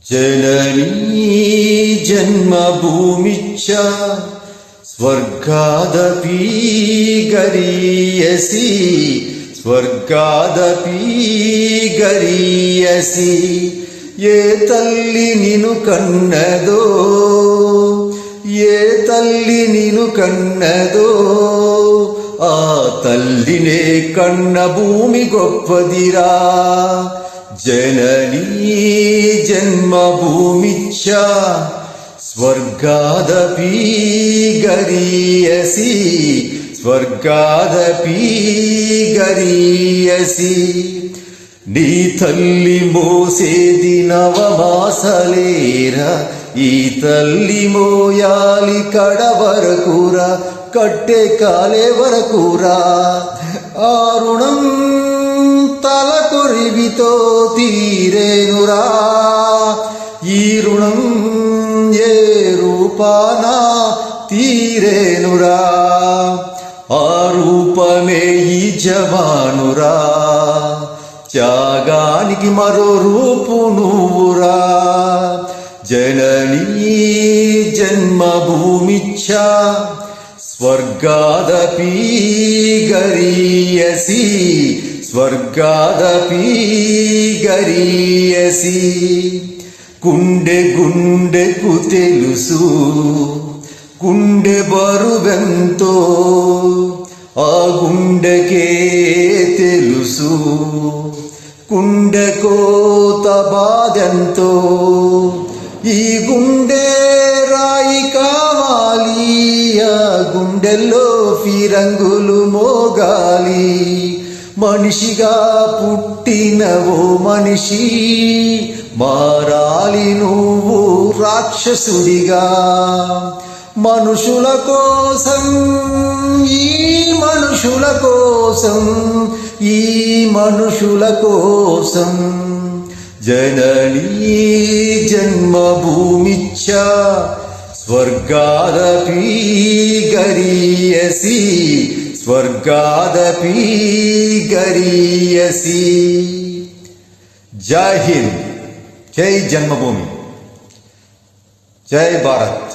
जननी जन्मभूमिश्च स्वर्गादपि गरीयसी स्वर्गादपि गरीयसी ये तल्ली निनु कन्नदो ये तल्ली निनु कन्नदो आ तल्लिने कन्न भूमि गोप्पदिरा जननी जन्मभूमिश्च स्वर्गादपि गरीयसी स्वर्गादपि गरीयसी నీ తల్లి మోసేది నవమాసలేరా ఈ తల్లి మోయాలి కడ వరకురా కట్టే కాలే వరకురా ఆ రుణం తల కొరివితో తీరేనురా ఈ రుణం ఏ రూపాన తీరేనురా ఆ రూపమే ఈ జవానురా త్యాగానికి మరో రూపు నువ్వురా జననీ జన్మభూమిశ్చ స్వర్గాదపి గరీయసి స్వర్గాదపి గరీయసి గుండె గుండెకు తెలుసు గుండె బరువెంతో ఆ గుండెకే తెలుసు గుండె కోత బాధెంతో ఈ గుండె రాయి కావాలి ఆ గుండెల్లో ఫిరంగులు మోగాలి మనిషిగా పుట్టినవో మనిషి మారాలి నువ్వు రాక్షసుడిగా మనుషుల కోసం ఈ మనుషుల కోసం ఈ మనుషుల కోసం జననీ జన్మభూమిశ్చ స్వర్గాదపి గరీయసి స్వర్గాదపి గరీయసి. జై హింద్, జై జన్మభూమి, జై భారత్.